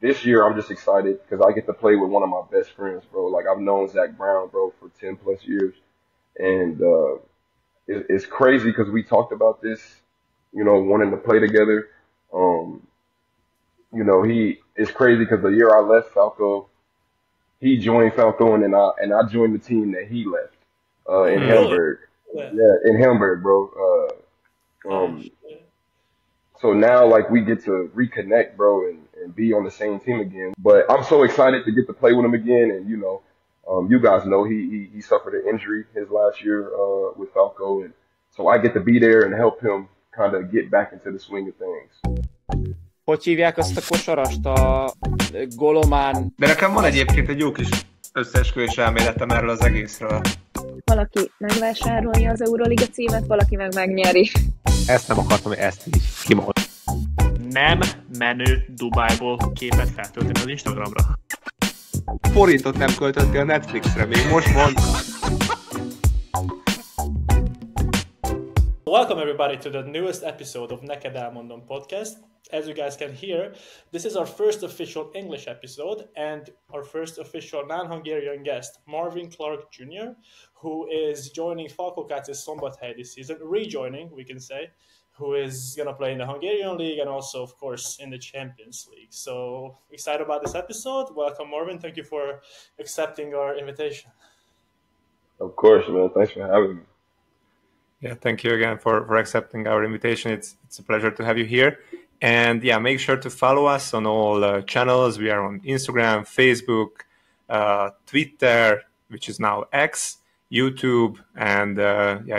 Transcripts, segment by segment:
this year I'm just excited because I get to play with one of my best friends, bro. Like I've known Zach Brown, bro, for 10 plus years, and it's crazy because we talked about this, wanting to play together. Um, it's crazy because the year I left Falco, he joined Falco, and then I joined the team that he left in Really? Hamburg. Yeah. Yeah, in Hamburg, bro. Um, so now like we get to reconnect, bro, and be on the same team again. But I'm so excited to get to play with him again, and you guys know he suffered an injury his last year with Falco, and so I get to be there and help him kind of get back into the swing of things. Hogy hívják azt a kosarast, a Golomán? De nekem van egyébként egy jó kis összeesküvés elméletem erről az egészről. Valaki megvásárolja az Euroliga címet, valaki meg megnyeri. Ezt nem akartam, hogy ezt így kimond. Nem menő Dubájból képet feltölteni az Instagramra. Forintot nem költöttél a Netflixre, még most mond. Welcome everybody to the newest episode of NEKED ELMONDOM Podcast. As you guys can hear, this is our first official English episode and our first official non-Hungarian guest, Marvin Clark Jr., who is joining Falco KC Szombathely this season, rejoining, we can say, who is going to play in the Hungarian League and also, of course, in the Champions League. So, excited about this episode. Welcome, Marvin. Thank you for accepting our invitation. Of course, man. Thanks for having me. Yeah, thank you again for accepting our invitation. It's a pleasure to have you here. And yeah, make sure to follow us on all channels. We are on Instagram, Facebook, Twitter, which is now X, YouTube, and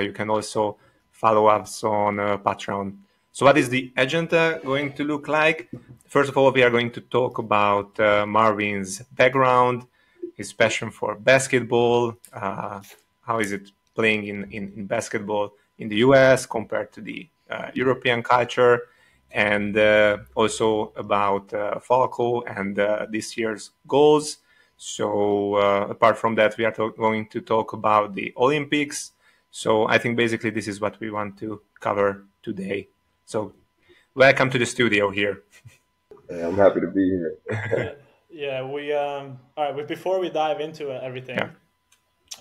you can also follow us on Patreon. So what is the agenda going to look like? First of all, we are going to talk about Marvin's background, his passion for basketball, how is it playing in basketball in the US compared to the European culture, and also about Falco and this year's goals. So apart from that, we are going to talk about the Olympics. So I think basically this is what we want to cover today. So welcome to the studio here. Yeah, I'm happy to be here. All right, before we dive into everything,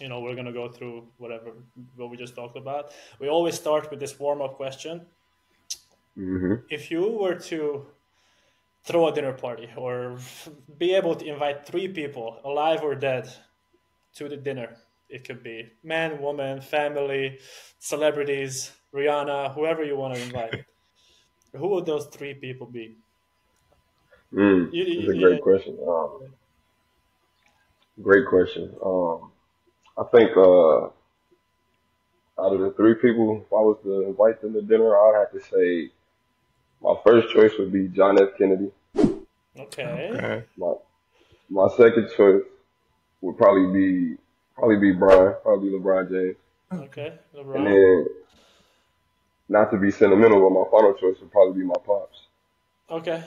we're going to go through what we just talked about. We always start with this warm-up question. Mm-hmm. If you were to throw a dinner party or be able to invite 3 people, alive or dead, to the dinner, it could be man, woman, family, celebrities, Rihanna, whoever you want to invite, who would those 3 people be? That's a great question. Great question. I think out of the 3 people, if I was to invite them to dinner, I'd have to say my first choice would be John F. Kennedy. Okay. My second choice would probably be LeBron James. Okay, LeBron. And then, not to be sentimental, but my final choice would probably be my pops. Okay.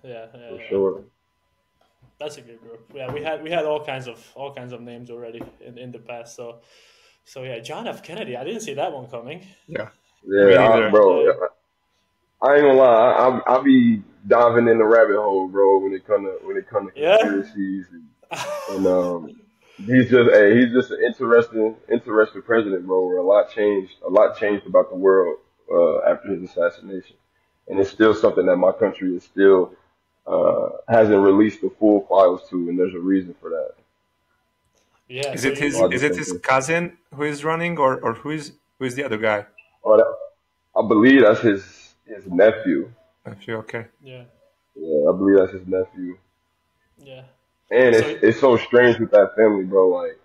Yeah. For sure. That's a good group. Yeah, we had all kinds of names already in the past. So yeah, John F. Kennedy. I didn't see that one coming. Yeah, bro. I ain't gonna lie. I'll be diving in the rabbit hole, bro. When it come to conspiracies, and he's just an interesting president, bro. Where a lot changed about the world after his assassination, and it's still something that my country is still hasn't released the full files to, and there's a reason for that. Yeah. Is it his cousin who is running, or who is the other guy? I believe that's his nephew. Nephew, okay. Yeah. Yeah, I believe that's his nephew. Yeah. And it's so strange with that family, bro. Like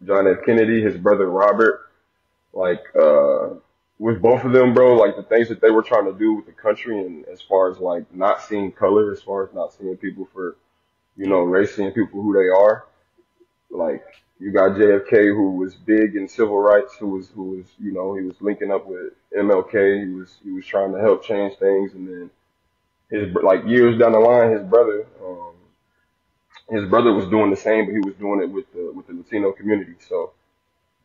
John F. Kennedy, his brother Robert, like with both of them, bro, like the things that they were trying to do with the country, and as far as like not seeing color, as far as not seeing people for, race, seeing people who they are. Like you got JFK, who was big in civil rights, who was he was linking up with MLK. He was trying to help change things, and then years down the line, his brother was doing the same, but he was doing it with the Latino community. So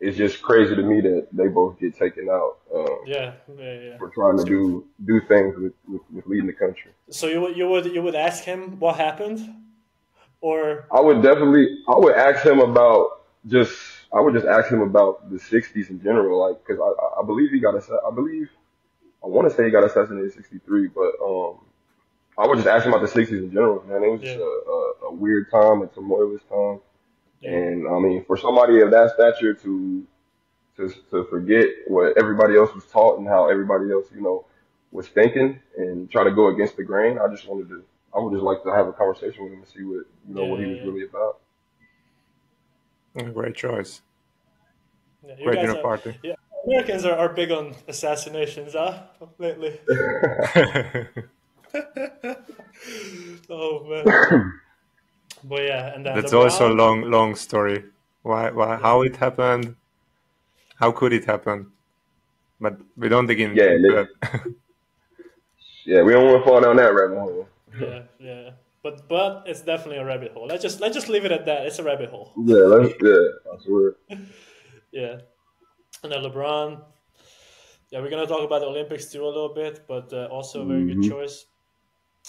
it's just crazy to me that they both get taken out Yeah, yeah, yeah. for trying to do things with leading the country. So you would ask him what happened, or I would ask him about just, I would just ask him about the '60s in general, like, because I believe I want to say he got assassinated in '63, but I would just ask him about the '60s in general, man. It was just yeah, a weird time, a tumultuous time, yeah, and I mean, for somebody of that stature to forget what everybody else was taught and how everybody else, was thinking and try to go against the grain. I would just like to have a conversation with him and see what, yeah, what he yeah, was yeah. really about. Great choice. Yeah, you Great guys dinner are, party. yeah, Americans are big on assassinations, huh? Lately. Oh man. But yeah, and then That's also a LeBron. long story. Why, Yeah, how it happened? How could it happen? But we don't dig Yeah, into that. yeah, we don't want to fall down that rabbit hole. yeah, yeah. But it's definitely a rabbit hole. Let's just leave it at that. It's a rabbit hole. Yeah, I swear. Yeah. And then LeBron. Yeah, we're gonna talk about the Olympics too a little bit, but also a very good Hmm. choice.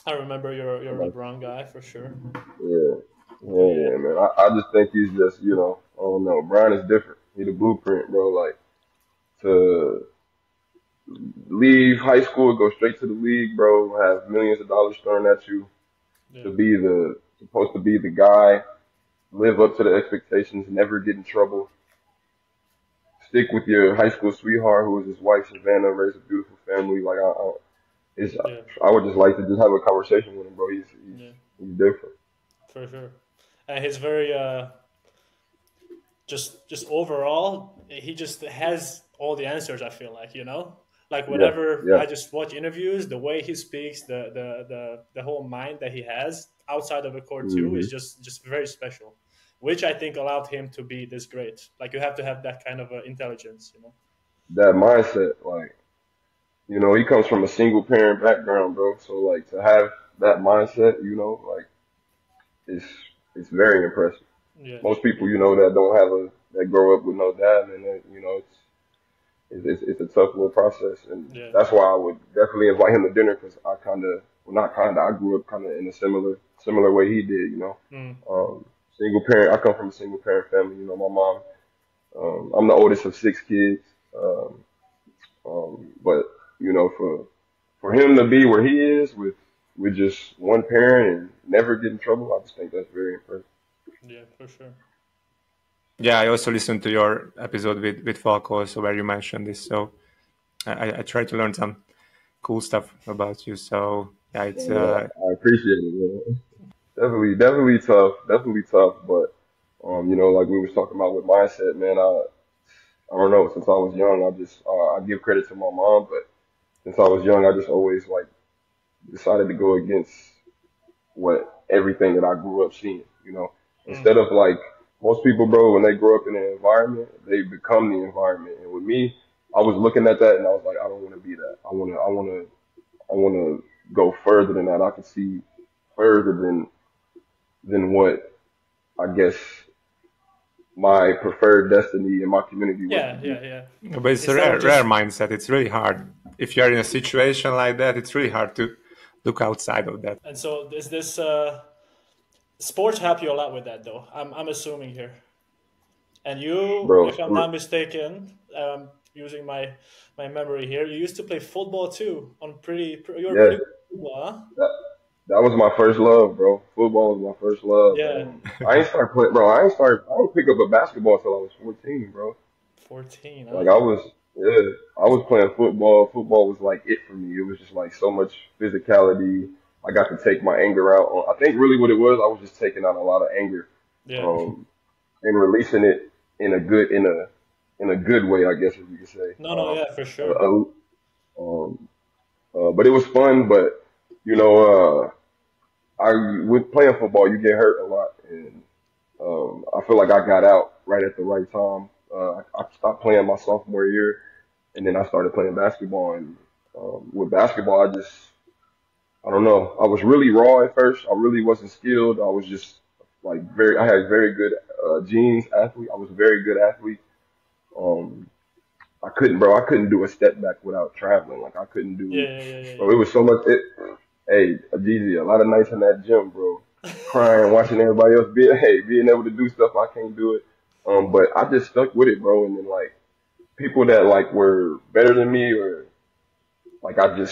I remember you're a Like, LeBron guy for sure. yeah, But yeah, yeah, man. I just think he's just, I don't know. Brian is different. He the blueprint, bro. Like, to leave high school, go straight to the league, bro. Have millions of dollars thrown at you yeah, to be supposed to be the guy, live up to the expectations, never get in trouble. Stick with your high school sweetheart, who is his wife Savannah, raise a beautiful family. Like, it's, yeah, I would just like to just have a conversation with him, bro. yeah, He's different. for sure. And he's very just overall, he just has all the answers. I feel like Yeah, whenever yeah. I just watch interviews, the way he speaks, the whole mind that he has outside of the court too Hmm. is just very special, which I think allowed him to be this great. Like you have to have that kind of intelligence. That mindset, like, he comes from a single parent background, bro. So, like, to have that mindset, like, it's it's very impressive. Yeah, Most people, that don't have that grow up with no dad, and it's a tough little process, and yeah, that's why I would definitely invite him to dinner because I kind of, well, not kind of, I grew up kind of in a similar way he did, mm, single parent. I come from a single parent family. My mom. I'm the oldest of six kids, but for him to be where he is with just one parent and never get in trouble, I just think that's very impressive. yeah, for sure. Yeah, I also listened to your episode with Falco, so where you mentioned this. So I try to learn some cool stuff about you. So yeah, it's And I appreciate it, man. Definitely tough. But like we was talking about with mindset, man. I don't know. Since I was young, I give credit to my mom, but since I was young, I just always like decided to go against what everything that I grew up seeing. Mm, Instead of like most people, bro, when they grow up in an environment, they become the environment. And with me, I was looking at that and I was like, I don't want to be that. I want to go further than that. I can see further than what I guess my preferred destiny in my community was to yeah, be. yeah, yeah. but it's a Instead of rare just mindset. It's really hard if you are in a situation like that. It's really hard to look outside of that. and so is this sports help you a lot with that though? I'm assuming here. And you, Bro, if I'm not mistaken, using my memory here, you used to play football too. You were yeah, pretty good at football, huh? that, that was my first love, bro. Football was my first love. Yeah, I ain't start playing, bro. I didn't pick up a basketball until I was 14, bro. 14, huh? Like yeah, I was playing football. Football was like it for me. It was just like so much physicality. I got to take my anger out on. I think really what it was, I was just taking out a lot of anger, Yeah. um, and releasing it in a good way, I guess if you could say. No, no, yeah, for sure. Uh, um, but it was fun. But you know, with playing football, you get hurt a lot, and I feel like I got out right at the right time. I stopped playing my sophomore year, and then I started playing basketball. And with basketball, I don't know. I was really raw at first. I really wasn't skilled. I was just like I had very good genes athlete. I was a very good athlete. I couldn't, bro. I couldn't do a step back without traveling. Like I couldn't Yeah, do, yeah, yeah, yeah, bro. It was so much. Hey, Gigi, a lot of nights in that gym, bro, crying, watching everybody else being able to do stuff. I can't do it. But I just stuck with it, bro. And then like people that like were better than me, or like I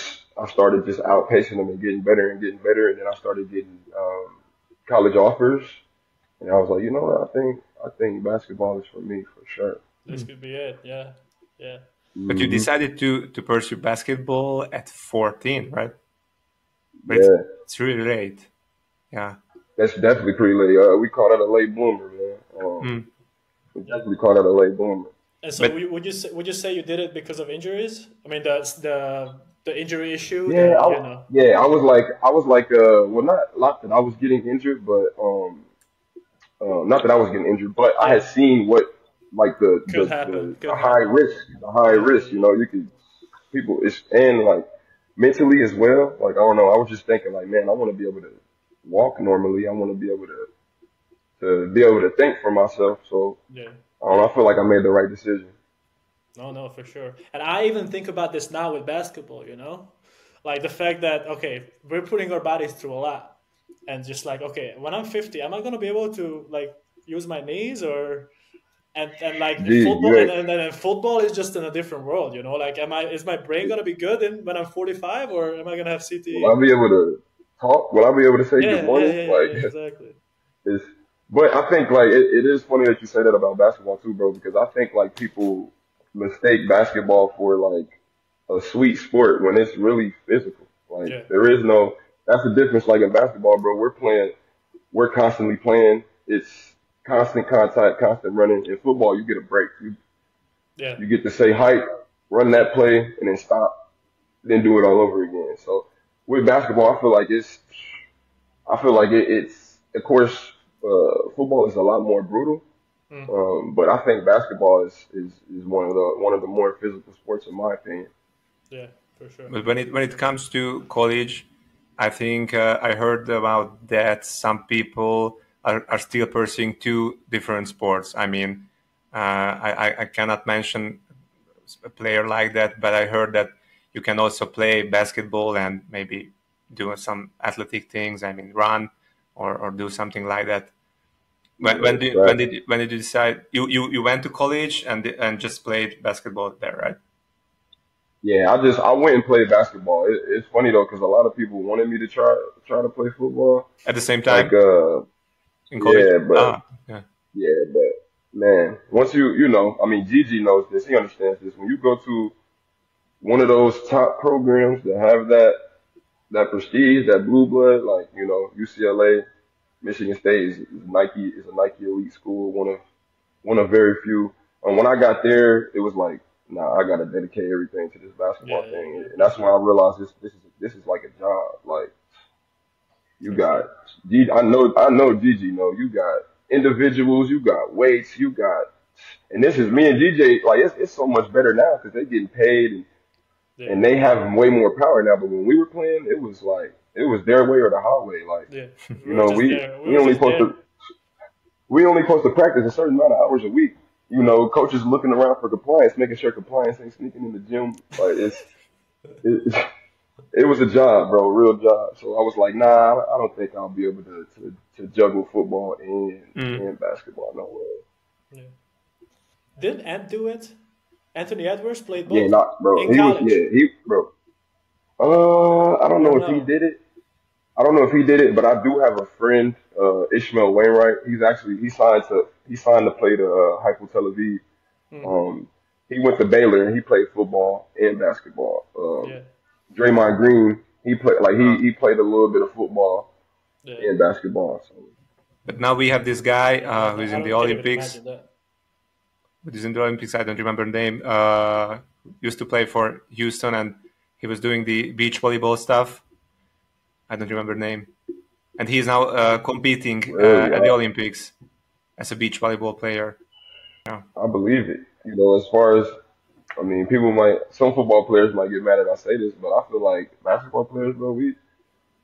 started just outpacing them and getting better and getting better. And then I started getting college offers, and I was like, you know what? I think basketball is for me for sure. This could be it. Yeah, yeah. But you decided to pursue basketball at 14, right? But Yeah, it's really late. Yeah. that's definitely pretty late. We call that a late bloomer, man. Mm. We definitely call that a late bloomer. And so, would you say you did it because of injuries? I mean, the injury issue. Yeah, That, I was like, well, not that I was getting injured, but not that I was getting injured, but I had seen what like Could happen. the high risk, you know, you could people it's and like mentally as well. Like I don't know, I was just thinking like, man, I want to be able to walk normally. I want to be able to think for myself. So Yeah. I don't know, I feel like I made the right decision. No, for sure. And I even think about this now with basketball, you know? Like the fact that, okay, we're putting our bodies through a lot. And just like, okay, when I'm 50, am I going to be able to like use my knees or, and like Gee, football, you ain't- and football is just in a different world, you know? Like, is my brain going to be good when I'm 45 or am I going to have CTE? Will I be able to talk? Will I be able to say good morning? Yeah, exactly. It's, but I think like it is funny that you say that about basketball too, bro, because I think like people mistake basketball for like a sweet sport when it's really physical. Like Yeah. there is no, that's the difference. Like in basketball, bro, we're constantly playing. It's constant contact, constant running. In football, you get a break. Yeah. You get to say height, run that play, and then stop, then do it all over again. So with basketball, I feel like it's of course, football is a lot more brutal. But I think basketball is one of the more physical sports in my opinion. Yeah, for sure. But when it comes to college, I think I heard about that some people are still pursuing two different sports. I mean, I cannot mention a player like that, but I heard that you can also play basketball and maybe do some athletic things. I mean, run or do something like that. When did you decide you went to college and just played basketball there, right? Yeah, I went and played basketball. It's funny though because a lot of people wanted me to try to play football. At the same time, Like in college. yeah, but man, once you know, I mean, Gigi knows this. He understands this. When you go to one of those top programs that have that prestige, that blue blood, like you know, UCLA, Michigan State is a Nike elite school, one of very few. When I got there, it was like, nah, I gotta dedicate everything to this basketball Yeah, thing, yeah. and that's when I realized this is like a job. Like you got, I know Gigi, know you got individuals, you got weights, you got, and this is me and DJ. Like it's so much better now because they getting paid Yeah. and they have way more power now. But when we were playing, it was like it was their way or the highway. Like Yeah. you know, we only supposed to practice a certain amount of hours a week. You know, coaches looking around for compliance, making sure compliance ain't sneaking in the gym. Like it was a job, bro, a real job. So I was like, nah, I don't think I'll be able to juggle football and basketball. No way. Yeah. Didn't Ant do it? Anthony Edwards played both. Yeah, not bro. In college. Bro. I don't know if he did it. I don't know if he did it, but I do have a friend, Ishmael Wainwright. He signed to play the Hapoel Tel Aviv. He went to Baylor and he played football and basketball. Yeah. Draymond Green, he played a little bit of football Yeah. and basketball. So. But now we have this guy who's in the I can't even Olympics. imagine that. Who's in the Olympics? I don't remember the name. Used to play for Houston, and he was doing the beach volleyball stuff. I don't remember the name. And he's now competing at the Olympics as a beach volleyball player. Yeah. I believe it. You know, as far as, I mean, some football players might get mad if I say this, but I feel like basketball players, bro, we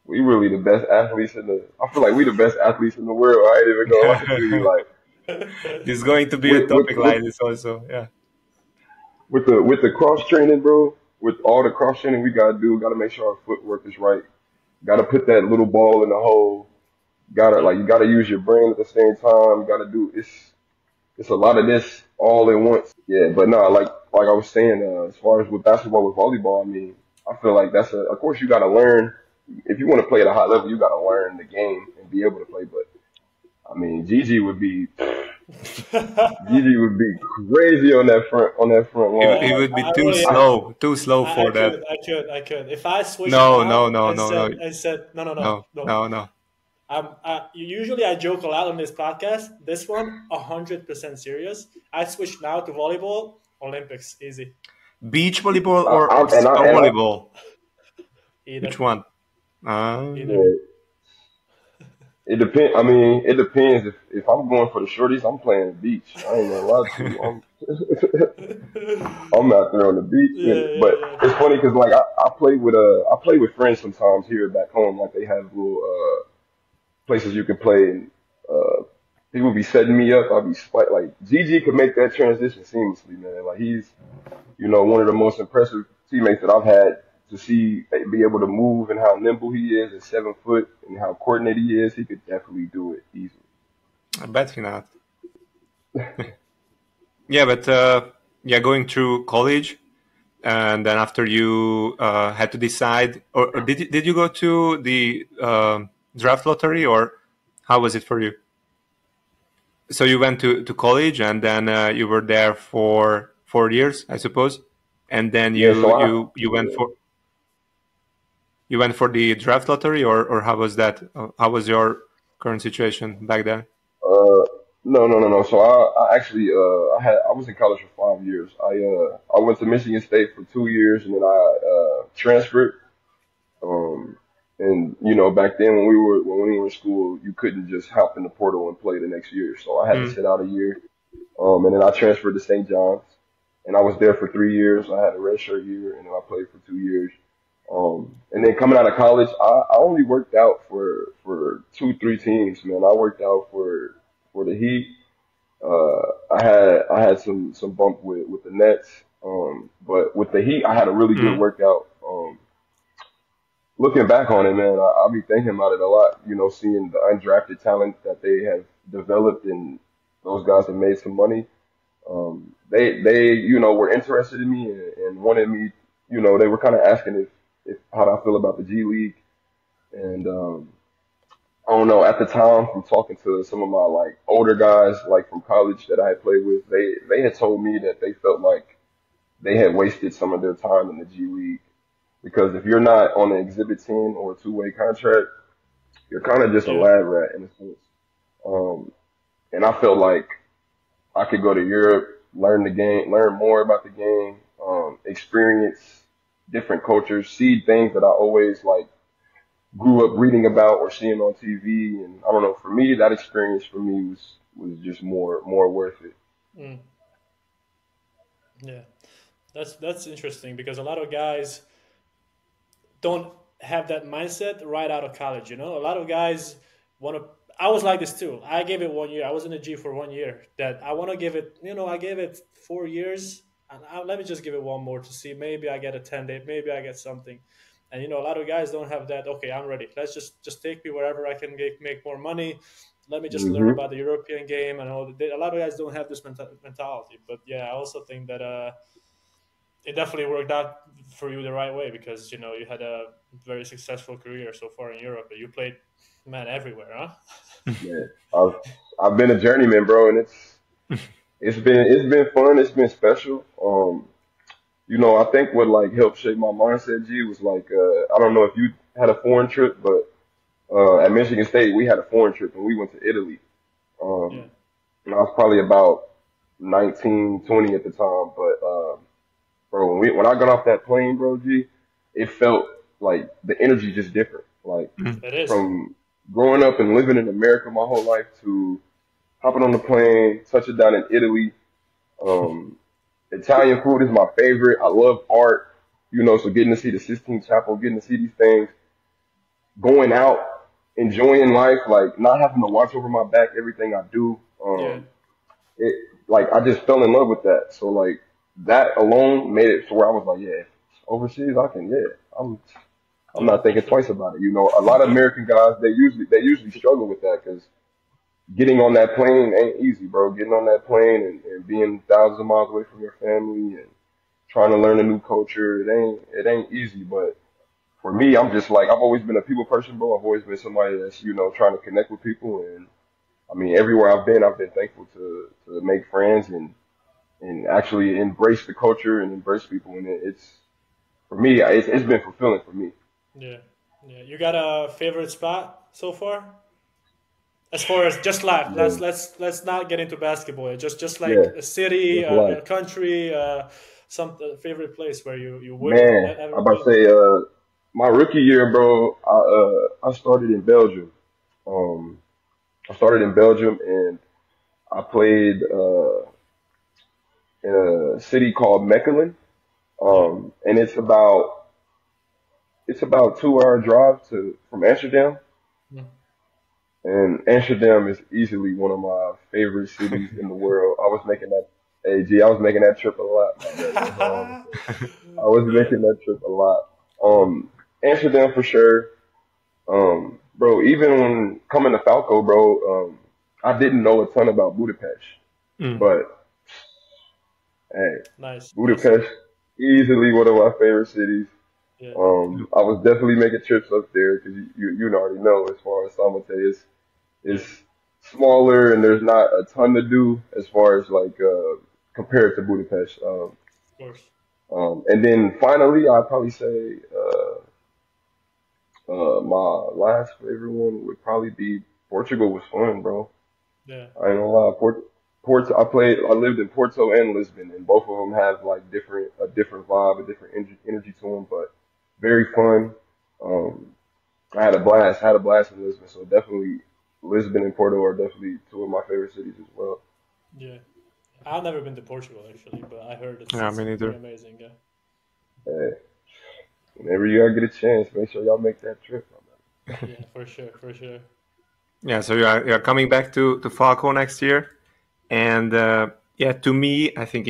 really the best athletes I feel like we the best athletes in the world. I ain't even gonna lie to you. Like, There's going to be a topic like this also. Yeah. with the cross training, bro. With all the cross training we gotta make sure our footwork is right. Gotta put that little ball in the hole. You gotta use your brain at the same time. You gotta do it's a lot of this all at once. Yeah, but no, like I was saying, as far as with basketball, with volleyball, I mean, I feel like of course you gotta learn. If you want to play at a high level, you gotta learn the game and be able to play. But I mean, Gigi would be crazy on that front line. It would be I too really, slow for that. I could. If I switch it No, now no, no, and no, no, said, no, no, no, no, no. no, no. Usually I joke a lot on this podcast. This one, 100% serious. I switch now to volleyball. Olympics, easy. Beach volleyball or snow volleyball? Either. Which one? Either. Yeah. It depends. I mean, it depends. If I'm going for the shorties, I'm playing the beach. I ain't gonna lie to you. I'm out there on the beach. But it's funny because like I play with friends sometimes here back home. Like they have little places you can play, and people be setting me up. I'll be like Gigi could make that transition seamlessly, man. Like he's one of the most impressive teammates that I've had. To see be able to move and how nimble he is at 7 foot and how coordinated he is, he could definitely do it easily. I bet he not. Yeah, but going through college, and then after you had to decide, or did you go to the draft lottery, or how was it for you? So you went to college, and then you were there for 4 years, I suppose, and then you went for. You went for the draft lottery, or how was that? How was your current situation back then? No. So I actually I was in college for 5 years. I went to Michigan State for 2 years, and then I transferred. And back then when we were in school, you couldn't just hop in the portal and play the next year. So I had to sit out a year. And then I transferred to St. John's, and I was there for 3 years. I had a redshirt year, and then I played for 2 years. And then coming out of college, I only worked out for 2-3 teams, man. I worked out for the Heat. I had some bump with the Nets. But with the Heat, I had a really good workout. Looking back on it, man, I'll be thinking about it a lot, seeing the undrafted talent that they have developed, and those guys have made some money. They were interested in me and wanted me, they were kind of asking if how do I feel about the G League. And I don't know, at the time, from talking to some of my like older guys like from college that I had played with, they had told me that they felt like they had wasted some of their time in the G League, because if you're not on an exhibit team or a two-way contract, you're kind of just a lab rat in a sense. And I felt like I could go to Europe, learn the game, learn more about the game, experience different cultures, see things that I always like grew up reading about or seeing on TV. And I don't know, for me, that experience for me was just more worth it. Mm. Yeah, that's interesting, because a lot of guys don't have that mindset right out of college. A lot of guys want to. I was like this too. I gave it 1 year. I was in the G for 1 year. That I want to give it. I gave it 4 years. And let me just give it one more to see. Maybe I get a 10-day. Maybe I get something. And a lot of guys don't have that. Okay, I'm ready. Let's just take me wherever I can make more money. Let me just learn about the European game and all. A lot of guys don't have this mentality. But yeah, I also think that it definitely worked out for you the right way, because you had a very successful career so far in Europe. You played, man, everywhere, huh? Yeah, I've been a journeyman, bro, and it's been fun. It's been special. I think what like helped shape my mindset, G, was like I don't know if you had a foreign trip, but at Michigan State we had a foreign trip and we went to Italy. And I was probably about 19, 20 at the time, but bro, when I got off that plane, bro, G, it felt like the energy just different. Like from growing up and living in America my whole life to hopping on the plane, touching down in Italy. Italian food is my favorite. I love art, so getting to see the Sistine Chapel, getting to see these things, going out, enjoying life, like not having to watch over my back everything I do. I just fell in love with that. So like that alone made it to where I was like, yeah, overseas I can, yeah, I'm Yeah, not thinking twice about it. You know, a lot of American guys they usually struggle with that because getting on that plane ain't easy, bro. Getting on that plane and being thousands of miles away from your family and trying to learn a new culture, it ain't easy. But for me, I'm just like I've always been a people person, bro. I've always been somebody that's trying to connect with people, and I mean everywhere I've been thankful to make friends and actually embrace the culture and embrace people, and it's for me, it's been fulfilling for me. yeah, yeah. You got a favorite spot so far? As far as just life, Yeah, let's not get into basketball. Just like yeah, a city, just life. a country, some favorite place where you would Man, ever I'm about to been. say, my rookie year, bro, I started in Belgium. Um, I started in Belgium and I played in a city called Mechelen. Yeah, And it's about 2 hour drive to from Amsterdam. mm, And Amsterdam is easily one of my favorite cities in the world. I was making that, AG, I was making that trip a lot, my brother. That's all I'm gonna say. I was yeah, making that trip a lot. Amsterdam for sure. Bro, even when coming to Falco, bro, I didn't know a ton about Budapest, Mm. but hey, nice, nice. Budapest, easily one of my favorite cities. Yeah, I was definitely making trips up there because you already know as far as Szombathely is yeah, smaller and there's not a ton to do as far as like compared to Budapest. of course. And then finally, I'd probably say my last favorite one would probably be Portugal. Was fun, bro. Yeah, I ain't gonna lie. Porto. I lived in Porto and Lisbon, and both of them have like a different vibe, a different energy to them, but very fun. Um, I had a blast in Lisbon, so definitely Lisbon and Porto are definitely two of my favorite cities as well. yeah. I've never been to Portugal actually, but I heard Yeah, it's me pretty neither. amazing. Yeah, Hey, whenever you all get a chance, make sure y'all make that trip. yeah, for sure, for sure. Yeah, so you are coming back to Falco next year, and yeah, to me, I think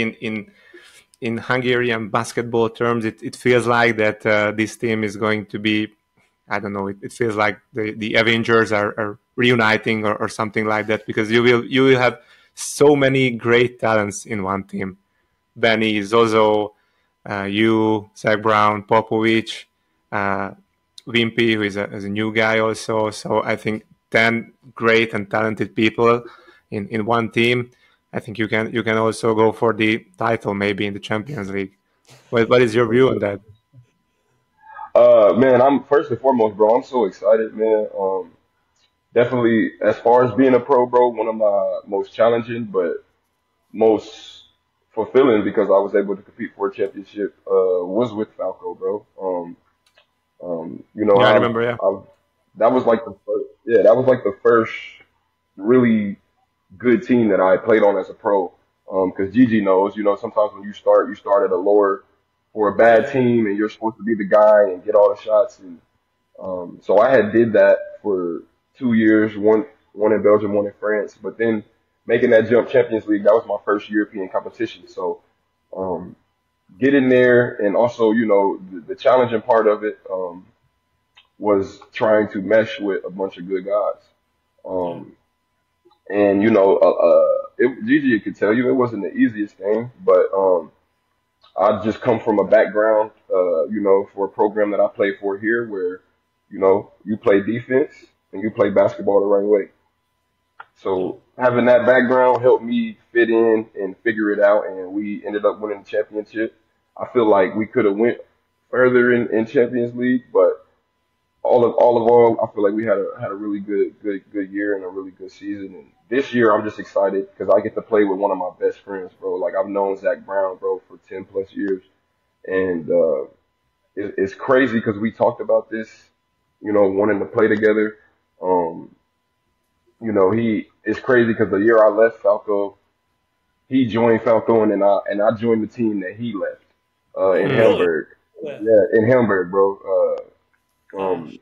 in Hungarian basketball terms, it feels like that this team is going to be, I don't know, it feels like the Avengers are reuniting or something like that, because you will have so many great talents in one team. Benny, Zozo, you, Zach Brown, Popovic, uh, Wimpy, who is a new guy also. So I think 10 great and talented people in one team. I think you can also go for the title maybe in the Champions League. What is your For view on sure. that? Man, I'm first and foremost, bro. I'm so excited, man. Definitely, as far as being a pro, bro, one of my most challenging, but most fulfilling because I was able to compete for a championship. Was with Falco, bro. You know, Yeah, I remember. Yeah. I've that was like the first, yeah, that was like the first really good team that I played on as a pro. Because Gigi knows, sometimes when you start at a lower or a bad Yeah, team, and you're supposed to be the guy and get all the shots. And so I had did that for 2 years, one in Belgium, one in France. But then making that jump Champions League, that was my first European competition. So um, getting there, and also the challenging part of it was trying to mesh with a bunch of good guys. yeah, Um, and Gigi could tell you it wasn't the easiest thing, but I just come from a background, for a program that I play for here, where you play defense and you play basketball the right way. yeah, So having that background helped me fit in and figure it out, and we ended up winning the championship. I feel like we could have went further in Champions League, but all, I feel like we had a really good year and a really good season. And this year, I'm just excited because I get to play with one of my best friends, bro. Like I've known Zach Brown, bro, for 10 plus years, and it's crazy because we talked about this, wanting to play together. Um, he it's crazy because the year I left Falco, he joined Falco, and then I joined the team that he left in Mm. really. Hamburg. Yeah. Yeah, in Hamburg, bro. Ah, Um, shit.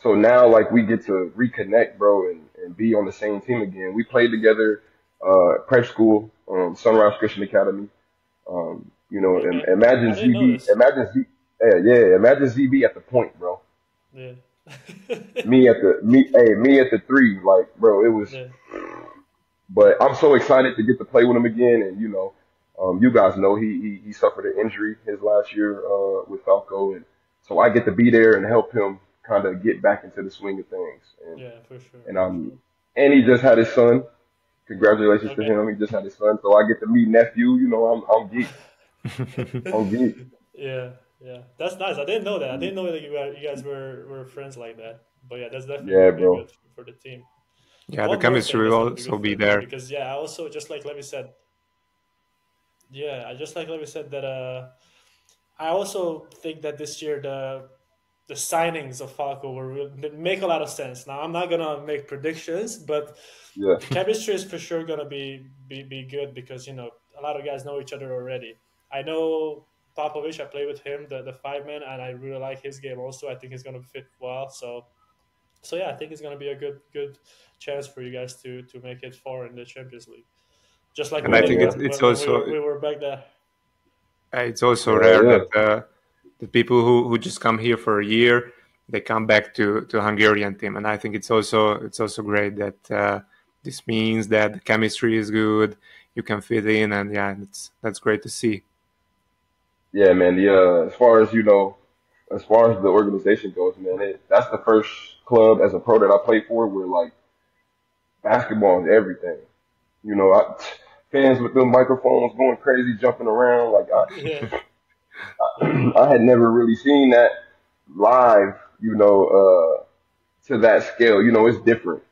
So now, like, we get to reconnect, bro, and be on the same team again. We played together, prep school, Sunrise Christian Academy. You know, Okay. imagine I didn't know ZB, this. imagine ZB at the point, bro. Yeah. Me at the three, like, bro, it was. Yeah. But I'm so excited to get to play with him again, and you know, you guys know he suffered an injury his last year with Falco, and so I get to be there and help him kind of get back into the swing of things, Yeah, for sure. and For sure. and he just had his son. Congratulations to Okay. him. He just had his son, so I get to meet nephew. You know, I'm geek. I'm geek. Yeah, yeah. That's nice. I didn't know that. I didn't know that you guys were friends like that. But yeah, that's definitely Yeah, gonna be bro. good for the team. Yeah, the One more thing chemistry that's will gonna be also good for be the team there. because yeah, I also just like Levi said. Yeah, I just like Levi said that. I also think that this year the signings of Falco make a lot of sense. Now I'm not gonna make predictions, but Yeah, the chemistry is for sure gonna be good because you know a lot of guys know each other already. I know Popovich. I play with him, the 5 man, and I really like his game also. I think he's gonna fit well. So yeah, I think it's gonna be a good chance for you guys to make it far in the Champions League, just like And we I yeah, did think man. when we were back there. it's also Yeah, rare yeah. that the people who just come here for a year, they come back to Hungarian team, and I think it's also great that this means that the chemistry is good, you can fit in, and yeah, that's great to see. Yeah, man. As far as you know, as far as the organization goes, man, that's the first club as a pro that I played for where like basketball is everything. You know, fans with them microphones going crazy, jumping around. Like Yeah, yeah, I had never really seen that live. You know, to that scale. You know, it's different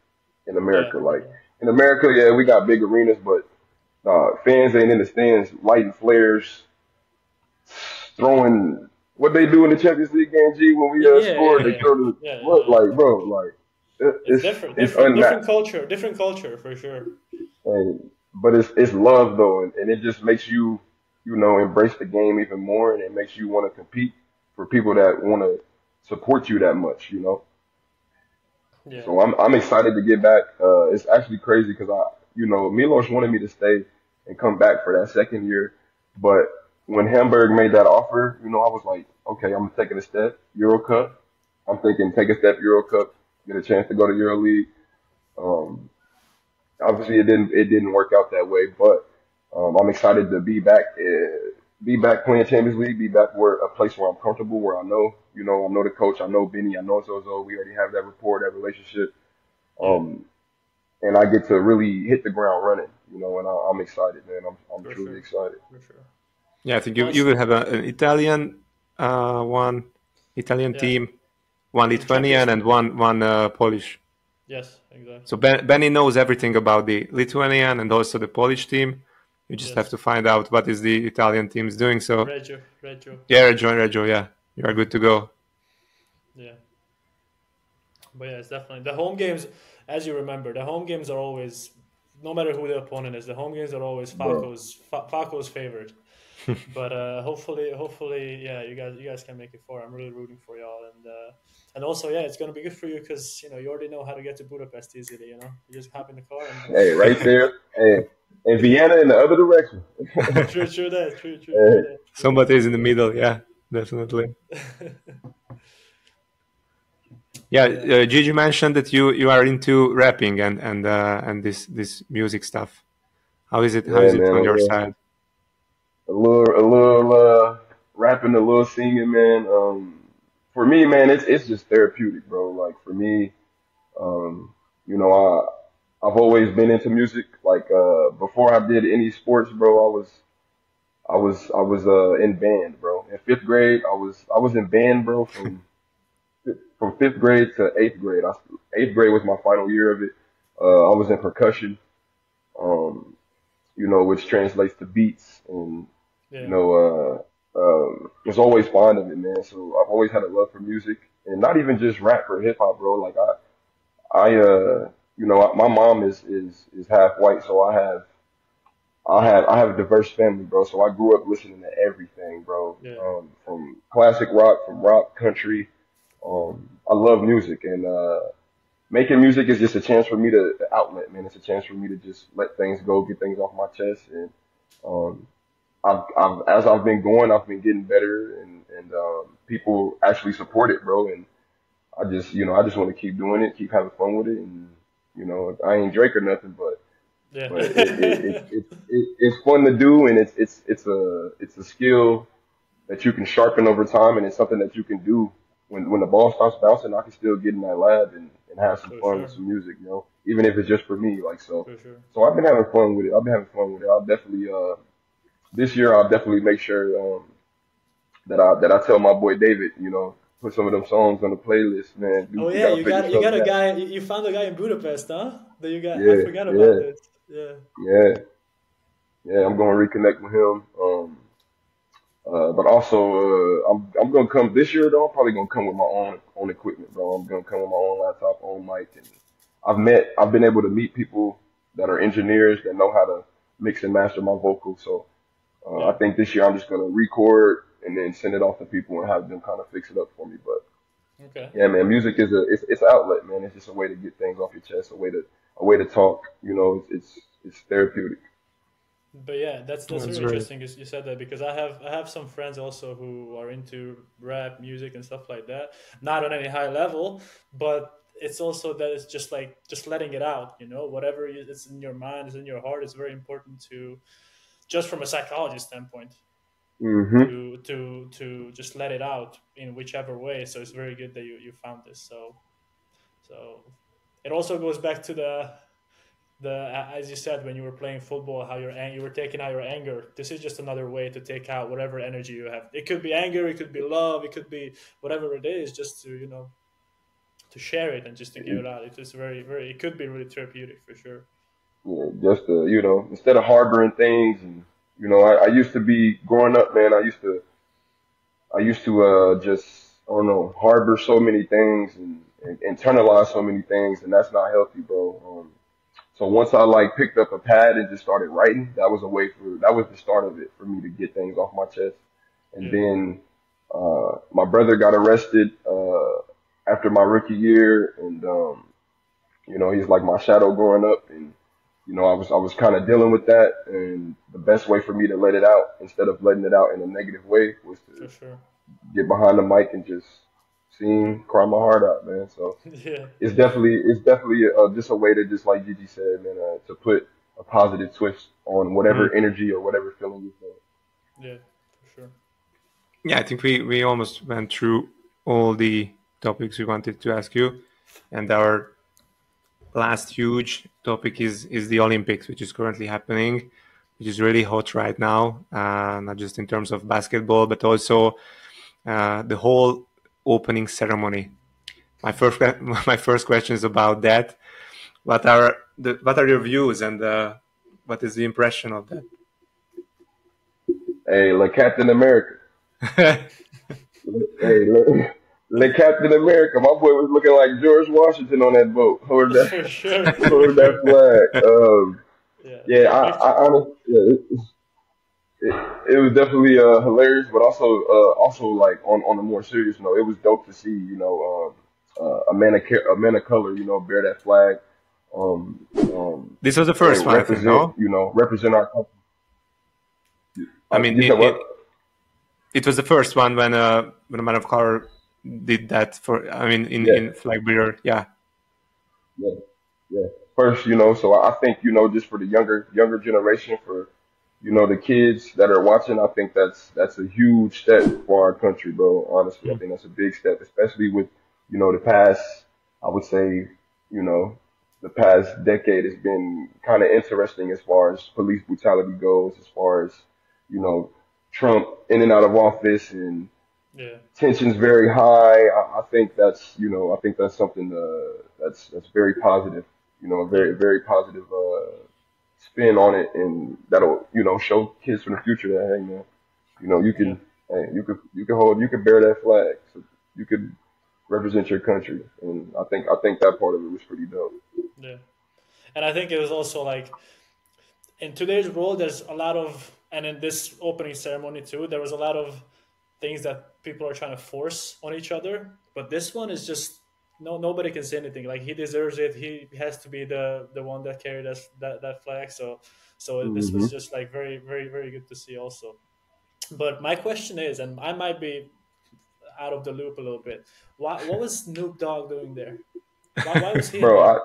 in yeah, America. Like yeah, in America, yeah, we got big arenas, but fans ain't in the stands lighting flares, throwing what they do in the Champions League game. G when we yeah, yeah, scored, yeah, they yeah, throw the yeah, what? yeah. Like, bro, like It's different, it's different unmatched. culture for sure. But it's love though, and it just makes you, you know, embrace the game even more, and it makes you want to compete for people that want to support you that much, you know. Yeah, So I'm excited to get back. It's actually crazy because you know, Milos wanted me to stay and come back for that second year, but when Hamburg made that offer, you know, I was like, okay, I'm taking a step, Euro Cup. I'm thinking take a step Euro Cup, get a chance to go to Euroleague. Um, Obviously it didn't work out that way, but I'm excited to be back playing Champions League, be back where a place where I'm comfortable, where I know the coach, I know Benny, I know Zozo. We already have that rapport, that relationship, yeah, um, and I get to really hit the ground running, you know, and I'm excited, man. I'm for truly sure, excited. for sure. Yeah, I think you Nice. will have an one Italian Yeah, team, one in Champions Lithuanian, and League. one Polish. Yes, exactly. So Benny knows everything about the Lithuanian and also the Polish team. You just have Yes, to find out what is the Italian team's doing. So Reggio. yeah, Rejo, yeah, you are good to go. Yeah, but yeah, it's definitely the home games. As you remember, the home games are always, no matter who the opponent is, the home games are always Bro. Falco's favorite. But hopefully, yeah, you guys can make it far. I'm really rooting for y'all, and also, yeah, it's gonna be good for you because you know you already know how to get to Budapest easily. You know, you just hop in the car and Hey, right there, hey, and Vienna in the other direction. true that, true Hey, that, true Somebody is in the middle. Yeah, definitely. that. Yeah, But yeah, Gigi mentioned that you are into rapping and this music stuff. How is it? How yeah, is it man, on your side? a little rapping, a little singing, man. For me, man, it's just therapeutic, bro. Like for me, um, you know, I've always been into music. Like before I did any sports, bro, I was in band, bro. In fifth grade, I was in band, bro, from fifth grade to eighth grade. Eighth grade was my final year of it. I was in percussion, um, you know, which translates to beats, and you yeah, know, was always fond of it, man. So I've always had a love for music, and not even just rap or hip hop, bro. Like you know, my mom is half white, so I have a diverse family, bro. So I grew up listening to everything, bro. yeah, From classic rock, from rock, country. I love music, and making music is just a chance for me to outlet, man. It's a chance for me to just let things go, get things off my chest, and um, as I've been going, I've been getting better, and people actually support it, bro. And I just want to keep doing it, keep having fun with it, and I ain't Drake or nothing, Yeah. but it's fun to do, and it's a skill that you can sharpen over time, and it's something that you can do when the ball starts bouncing. I can still get in that lab and have some For fun sure. with some music, even if it's just for me, like so. For sure. So I've been having fun with it. I've been having fun with it. I'll definitely this year I'll definitely make sure that I tell my boy David, put some of them songs on the playlist, man. Oh We yeah, gotta figure you got a something out. guy. You found a guy in Budapest, huh? That you got. I Yeah, forgot about yeah, this. Yeah. yeah, yeah. I'm gonna reconnect with him. But also, I'm gonna come this year though. I'm probably gonna come with my own equipment, bro. I'm gonna come with my own laptop, own mic, and I've been able to meet people that are engineers that know how to mix and master my vocals. So I Yeah. think this year I'm just gonna record and then send it off to people and have them kind of fix it up for me. But Okay. yeah, man, music is it's an outlet, man. It's just a way to get things off your chest, a way to talk. It's therapeutic. But yeah, that's That's really great. interesting. You said that because I have some friends also who are into rap music and stuff like that. Not on any high level, but it's also that it's just like just letting it out. Whatever it's in your mind, is in your heart. It's very important to just from a psychology standpoint Hmm. to just let it out in whichever way. So it's very good that you found this. So it also goes back to the as you said when you were playing football, how you were taking out your anger. This is just another way to take out whatever energy you have. It could be anger, it could be love, it could be whatever it is, just to to share it and just to give it out. It is very it could be really therapeutic for sure. Yeah, just to, instead of harboring things, and I used to be growing up, man. I used to just I don't know harbor so many things and internalize so many things, and that's not healthy, bro. So once I like picked up a pad and just started writing, that was the start of it for me to get things off my chest. And Yeah. then my brother got arrested after my rookie year, and he's like my shadow growing up, and I was kind of dealing with that, and the best way for me to let it out instead of letting it out in a negative way was to For sure. get behind the mic and just sing, cry my heart out, man. So Yeah. it's definitely just a way to just like Gigi said, man, to put a positive twist on Mhm. whatever energy or whatever feeling you feel. Yeah. For sure. Yeah, I think we almost went through all the topics we wanted to ask you, and our last huge topic is the Olympics, which is currently happening, which is really hot right now, not just in terms of basketball, but also the whole opening ceremony. My first my first question is about that. What are your views, and what is the impression of Hey, like Captain America. that? Hey, look, Captain America. My boy was looking like George Washington on that boat, holding that, For sure. holding that flag. Yeah. Yeah, The picture. I honestly, yeah, it was definitely hilarious, but also like on a more serious note, it was dope to see a man of color bear that flag, This was the first and one, I think. No, represent our country. I mean You said what? it was the first one when a man of color did that for. I mean, Yeah, in flag bearer. Yeah. yeah, yeah. First, so I think just for the younger generation, for the kids that are watching, I think that's a huge step for our country, bro. Honestly, I think that's a big step, especially with the past. I would say, you know, the past decade has been kind of interesting as far as police brutality goes, as far as you know, Trump in and out of office and Yeah. tensions very high. I think I think that's something that's very positive. A Yeah. very positive spin on it, and that'll show kids for the future that hey man, Yeah. you can bear that flag, so you could represent your country, and I think that part of it was pretty dope. Yeah. And I think it was also like in today's world, there's a lot of, and in this opening ceremony too, there was a lot of things that people are trying to force on each other. But this one is just nobody can say anything. Like, he deserves it. He has to be the one that carried us that flag. So this Hmm. was just like very very very good to see also. But my question is, and I might be out of the loop a little bit. What was Snoop Dogg doing there? Why was he in Bro, there?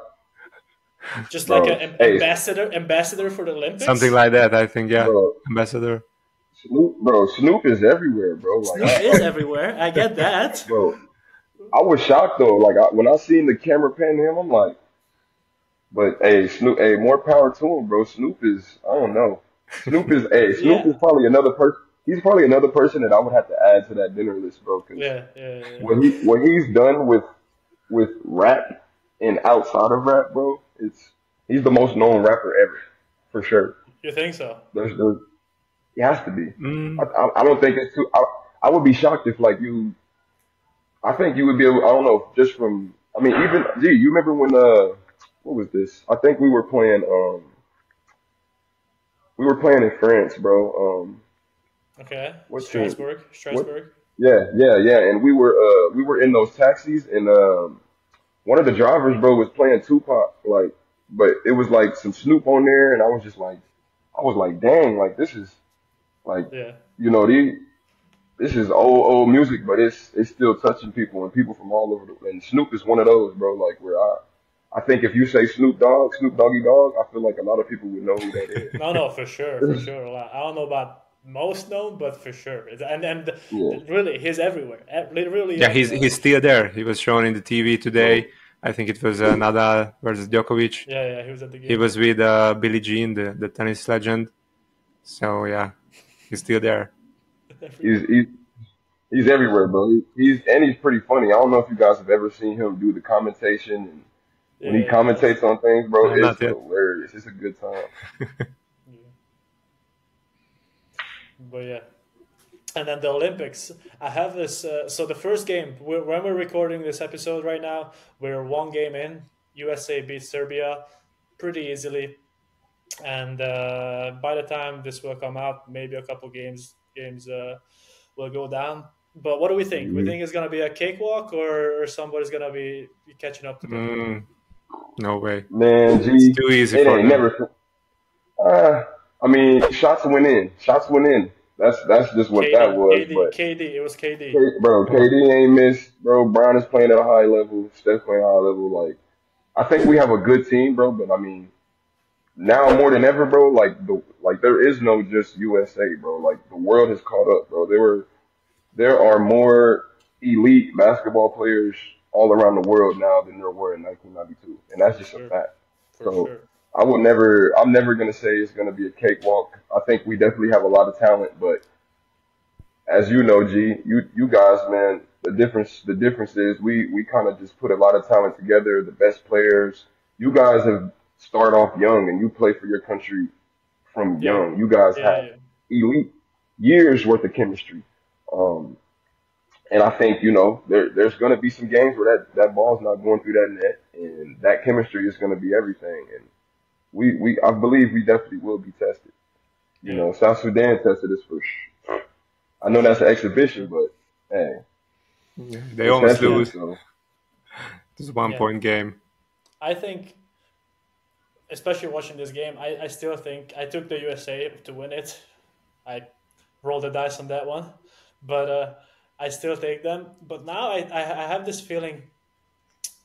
Just like bro, an hey, ambassador for the Something Olympics? like that, I think. Yeah, bro, ambassador. Snoop is everywhere, bro. Like, Snoop is everywhere. I get that. bro, I was shocked though. Like, when I seen the camera pan to him, I'm like, but hey, Snoop, hey, more power to him, bro. Snoop is, I don't know. Snoop Yeah, is probably another person. He's probably another person that I would have to add to that dinner list, bro. Because yeah. what he's done with rap and outside of rap, bro, he's the most known rapper ever, for sure. You think so? There's he has to be. Mm, I don't think it's too. I would be shocked if like you. I think you would be able. I don't know, just from. I mean, even gee, you remember when what was this? I think we were playing in France, bro. Okay. What team? What? Strasbourg. Yeah, and we were in those taxis, and one of the drivers, bro, was playing Tupac, like, but it was like some Snoop on there, and I was like, dang, like this is like, Yeah. you know, this is old music, but it's still touching people and people from all over and Snoop is one of those, bro, like where I think if you say Snoop Dogg, Snoop Doggy Dogg, I feel like a lot of people would know who that is. No, for sure, for sure. Like, I don't know about most known, but for sure. And Yeah, really, he's everywhere. Literally yeah, everywhere. he's still there. He was shown in the TV bro. today. I think it was Nadal versus Djokovic. Yeah, he was at the He game. was with Billie Jean, the tennis legend. So yeah, he's still there. He's he's he's everywhere, bro. He's pretty funny. I don't know if you guys have ever seen him do the commentation and when he Yeah, that's, commentates on things, bro, No, it's not yet. hilarious. It's a good time. yeah. But yeah. And then the Olympics. I have this. So the first game, when we're recording this episode right now, we're one game in. USA beat Serbia pretty easily, and by the time this will come out, maybe a couple games will go down. But what do we think? We Hmm. think it's gonna be a cakewalk, or somebody's gonna be catching up to them. No way. Man, It's G, too easy it for ain't them. never. I mean, shots went in. Shots went in. That's just what that was. But It was KD. Bro, KD ain't missed. Bro, Brown is playing at a high level. Steph's playing at a high level. Like, I think we have a good team, bro. But I mean, now more than ever, bro. Like there is no just USA, bro. Like the world has caught up, bro. There are more elite basketball players all around the world now than there were in 1992, and that's For just a sure, fact. for So sure. I'm never gonna say it's gonna be a cakewalk. I think we definitely have a lot of talent, but as you know, G, you guys, man, the difference is we kind of just put a lot of talent together, the best players. You guys have start off young and you play for your country from Yeah, young. You guys have yeah. elite years worth of chemistry. Um, and I think, there's going to be some games where that ball's not going through that net, and that chemistry is going to be everything. And I believe we definitely will be tested. Yeah. South Sudan tested us for. I know that's an exhibition, Sure. but hey, Yeah, they they almost tested Yeah, us. lose. So It's a one yeah. point game. I think, especially watching this game, I still think I took the USA to win it. I rolled the dice on that one, but I still take them. But now I have this feeling.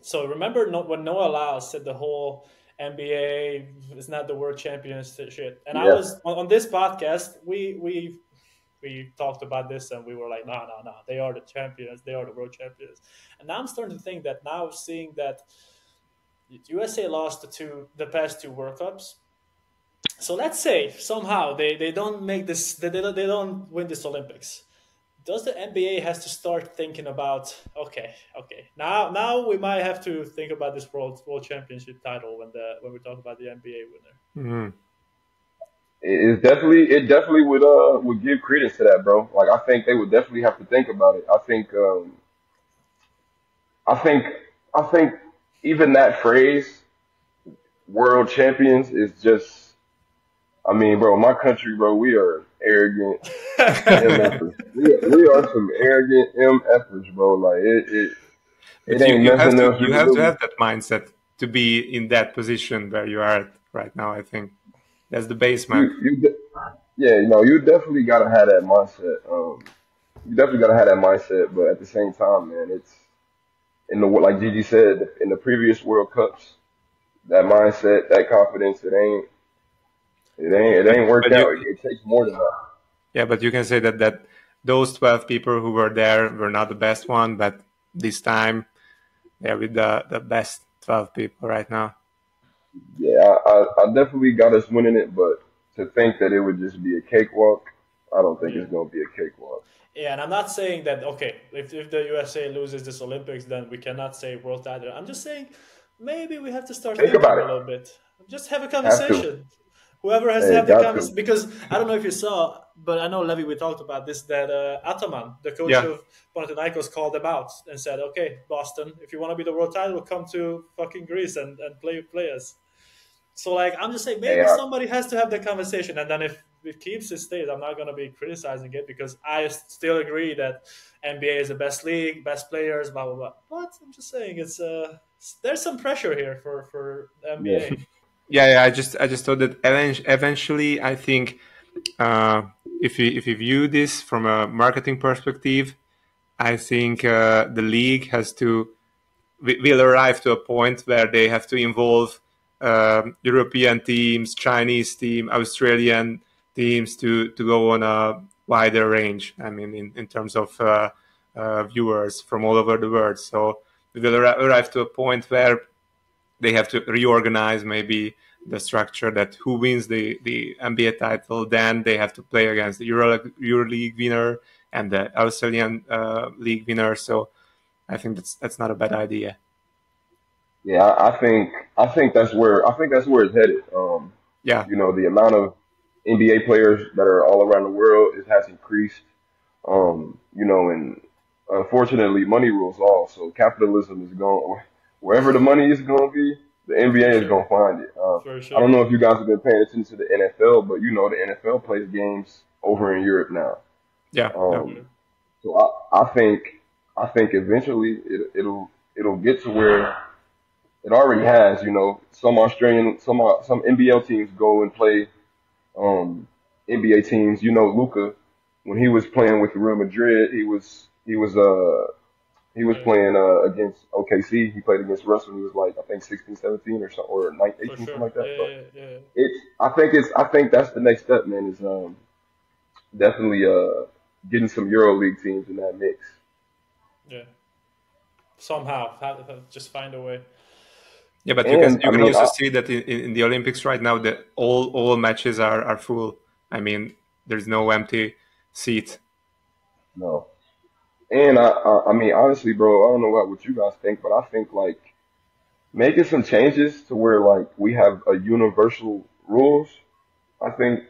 So remember when Noah Lyles said the whole NBA is not the world champions shit, and I yeah, was on this podcast. We talked about this and we were like, no, they are the champions, they are the world champions. And now I'm starting to think that now seeing that USA lost the past two World Cups. So let's say somehow they don't make this, they don't win this Olympics. Does the NBA has to start thinking about, okay, now we might have to think about this world championship title when we talk about the NBA winner. Mm. it definitely would give credence to that, bro. Like I think they would definitely have to think about it. I think I think even that phrase, world champions, is just. I mean, bro, my country, bro, we are arrogant MFers. We are some arrogant MFers, bro. Like it It But ain't you have nothing to else you you can have to do. have that mindset to be in that position where you are at right now. I think that's the base, You man. you de- yeah, you definitely gotta have that mindset. You definitely gotta have that mindset, but at the same time, man, it's in the like Gigi said in the previous World Cups, that mindset, that confidence, it But ain't worked but you out. It takes more than that. yeah, but you can say that those 12 people who were there were not the best one, but this time they're with the best 12 people right now. Yeah, I definitely got us winning it, but to think that it would just be a cakewalk, I don't think Yeah. it's gonna be a cakewalk. Yeah, and I'm not saying that okay, if the USA loses this Olympics, then we cannot say world title. I'm just saying maybe we have to start Think thinking about a it. little bit. Just have a Have to. conversation. Whoever has to Hey, have the got to. conversation, because I don't know if you saw, but I know Levy. We talked about this. That Ataman, the coach Yeah, of Panathinaikos, called them out and said, "Okay, Boston, if you want to be the world title, come to fucking Greece and play us." So like I'm just saying Hey, maybe somebody has to have that conversation, and then if it keeps its state, I'm not gonna be criticizing it because I still agree that NBA is the best league, best players, blah blah blah. But I'm just saying it's there's some pressure here for the yeah, NBA. yeah. I just thought that eventually, I think if you view this from a marketing perspective, I think the league will arrive to a point where they have to involve European teams, Chinese team, Australian teams to go on a wider range. I mean, in terms of viewers from all over the world. So we will arrive to a point where they have to reorganize maybe the structure that who wins the NBA title, then they have to play against the Euroleague winner and the Australian league winner. So I think that's not a bad idea. yeah. I think that's where it's headed. Yeah, The amount of NBA players that are all around the world it has increased. And unfortunately, money rules all. So capitalism is going wherever the money is going to be. The For NBA is sure, going to find it. for I don't sure. know if you guys have been paying attention to the NFL, but the NFL plays games over in Europe now. yeah, yeah. Um, so I think eventually it'll get to where it already has. Some NBL teams go and play NBA teams. Luca, when he was playing with Real Madrid, he was Yeah, playing against OKC. He played against Russ when he was like I think 16, 17 or so, or 19, for 18, something sure. like that. Yeah, But yeah, yeah. I think that's the next step, man. Is definitely getting some EuroLeague teams in that mix. Yeah. Somehow, just find a way. Yeah, but you can And I you can mean, also see that in the Olympics right now that all matches are full. I mean, there's no empty seat. no. And I mean, honestly, bro, I don't know what you guys think, but I think like making some changes to where like we have a universal rules. I think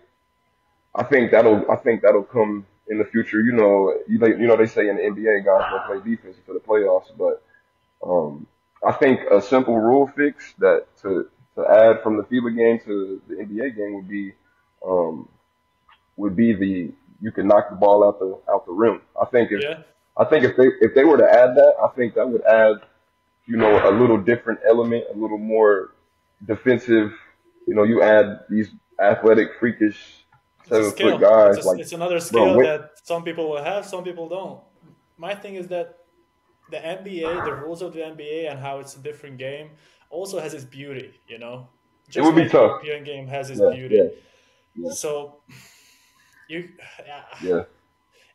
I think that'll come in the future. They say in the NBA guys don't play defense for the playoffs, but I think a simple rule fix that to add from the FIBA game to the NBA game um would be the you can knock the ball out the rim. Yeah, I think if they were to add that, I think that would add a little different element, a little more defensive. You add these athletic, freakish it's a 7 foot skill. guys like, It's another bro. skill that some people will have, some people don't. My thing is that the NBA, the rules of the NBA, and how it's a different game, also has its beauty. It Just would be like tough. European game has its Yeah, beauty. yeah, yeah, So you, yeah.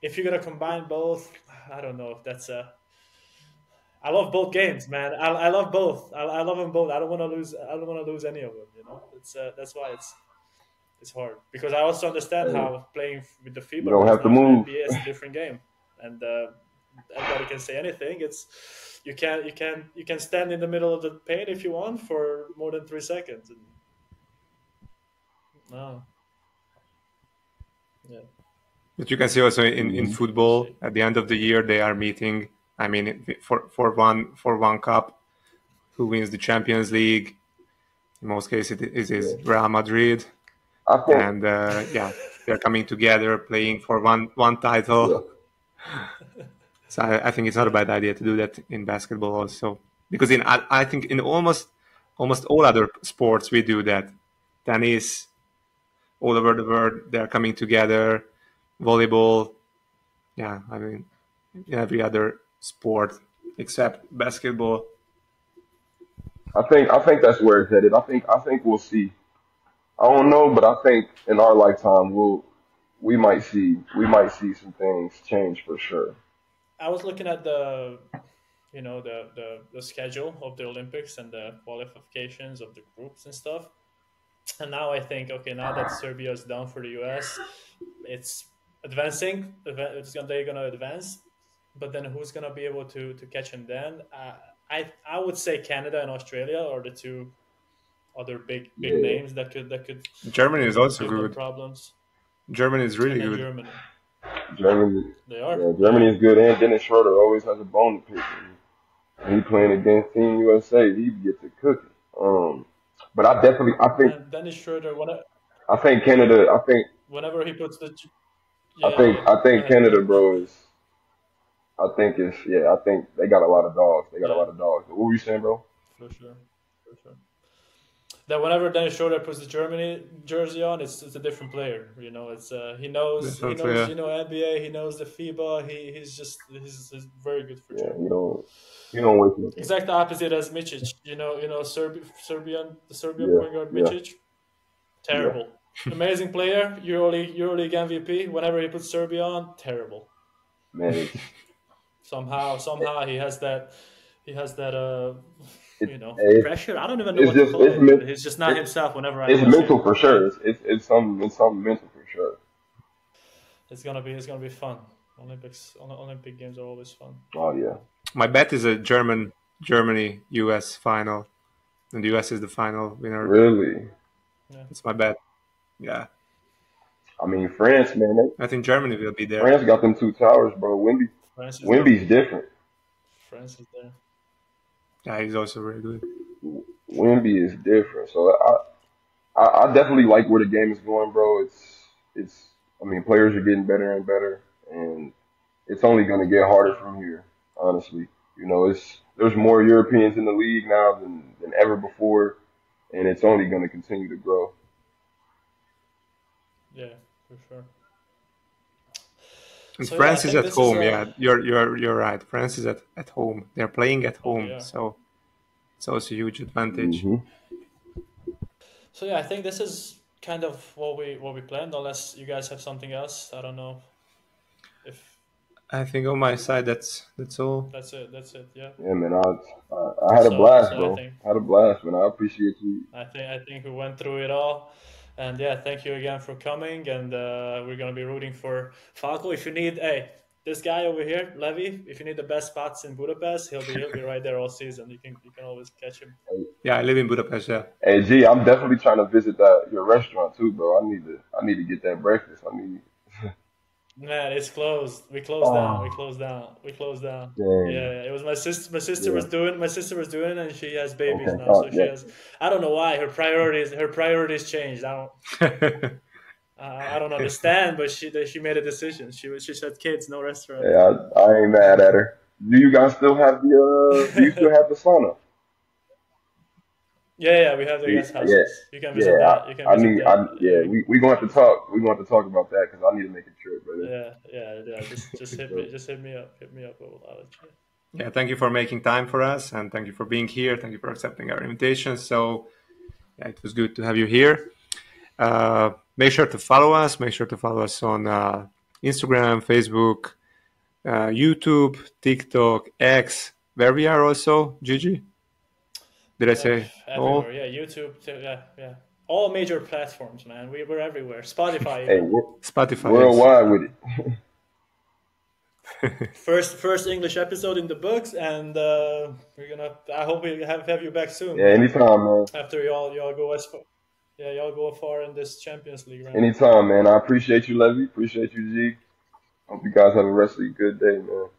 if you're gonna combine both, I don't know if that's a. I love both games, man. I love both. I love them both. I don't want to lose. I don't want to lose any of them. That's why it's hard because I also understand Hey, how playing with the you FIBA don't rules have to now for the move. NBA is a different game, and anybody can say anything. It's you can stand in the middle of the paint if you want for more than 3 seconds. And, no, yeah, But you can see also in Hmm. we'll football see. at the end of the year they are meeting. I mean, for one cup, who wins the Champions League? In most cases, it is Yeah, Real Madrid, I think. and yeah, they're coming together playing for one Yeah, title. So I think it's not a bad idea to do that in basketball also, because I think in almost all other sports we do that. Tennis, all over the world, they're coming together. Volleyball, yeah, I mean, in every other sport except basketball. I think that's where it's headed. I think we'll see. I don't know, but I think in our lifetime we might see some things change for sure. I was looking at the the schedule of the Olympics and the qualifications of the groups and stuff. And now I think, okay, now that Serbia is done for the US, it's advancing. They're gonna advance, but then who's gonna be able to catch them then? I would say Canada and Australia are the two other big Yeah. names that could Germany is also give them good. problems. Germany is really And then good. Germany, Germany, they are. yeah, Germany is good, and Dennis Schroeder always has a bone to pick. When he playing against Team USA, he gets it cooking. But I think, And Dennis Schroeder, I think Canada, whenever he puts the yeah, I go think ahead, Canada, go. bro, I think they got a lot of dogs. They got a Yeah, lot of dogs. What were you saying, bro? for sure, for sure. That whenever Dennis Schroeder puts the Germany jersey on, it's a different player. You know, it's he Definitely, knows yeah. NBA, he knows the FIBA. He's very good for Yeah, Germany. you don't waste no time. Exact opposite as Micic. The Serbian Yeah, point guard yeah, Micic, yeah. terrible. Amazing player, Euroleague MVP. Whenever he puts Serbia on, terrible. Man, Somehow he has that it's it's pressure. I don't even know it's what to just call it, but he's just not it, himself whenever I it's watch him. mental for sure. And It's something mental for sure. it's gonna be fun. Olympic games are always fun. Oh yeah. My bet is a Germany US final, and the US is the final winner. Really? Yeah, That's my bet. Yeah, I mean, France, man. I think Germany will be there. France got them two towers, bro. France is there. Wimby's different. France is there. Yeah, he's also very good. Wimby is different. So I definitely like where the game is going, bro. It's. I mean, players are getting better and better, and it's only going to get harder from here. Honestly, there's more Europeans in the league now than ever before, and it's only going to continue to grow. Yeah, for sure. And So yeah, I France is think at this is home. Yeah, you're right. France is at home. They're playing at oh home, yeah. so it's also a huge advantage. Hmm. So yeah, I think this is kind of what we planned. Unless you guys have something else, I don't know if I think on my side that's all. that's it. That's it. Yeah. Yeah, man. I had a So blast, so bro. I had a blast, man. I appreciate you. I think we went through it all, and yeah, thank you again for coming. And we're gonna be rooting for Falco. If you need, hey, this guy over here, Levy. If you need the best spots in Budapest, he'll be right there all season. You can always catch him. Yeah, I live in Budapest. Yeah, Hey, G, I'm definitely trying to visit your restaurant too, bro. I need to get that breakfast. Man, it's closed. We closed down. We Oh, closed down. We closed down. dang. Yeah, it was my sister. Yeah. My sister was doing it, and she has babies Okay. now. Oh, So she yeah. has. I don't know why her priorities changed. I don't understand, but she made a decision. She said kids, no restaurant. Yeah, I ain't mad at her. Do you still have the sauna? Yeah, we have the See, guest yeah, houses. You can visit that. You can I visit need, that. yeah, we gonna have to talk. We gonna have to talk about that because I need to make a trip, brother. Yeah. Just hit me. Just hit me up. Hit me up. I'll let you. yeah. Thank you for making time for us, and thank you for being here. Thank you for accepting our invitation. So yeah, it was good to have you here. Make sure to follow us. Make sure to follow us on Instagram, Facebook, YouTube, TikTok, X, where we are also. Gigi, did I say all? Everywhere. Yeah, YouTube. Yeah. All major platforms, man. We're everywhere. Spotify Hey, even. we're Spotify, yes. worldwide with it. First English episode in the books, and we're gonna. I hope we have you back soon Yeah, anytime, man. after y'all go as far. Yeah, y'all go far in this Champions League round. Anytime, man. I appreciate you, Levy. Appreciate you, G. Hope you guys have a rest of a good day, man.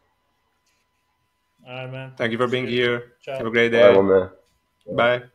All right, man. Thank you for being Cheers. here. Ciao. Have a great All right, day. my man. Bye.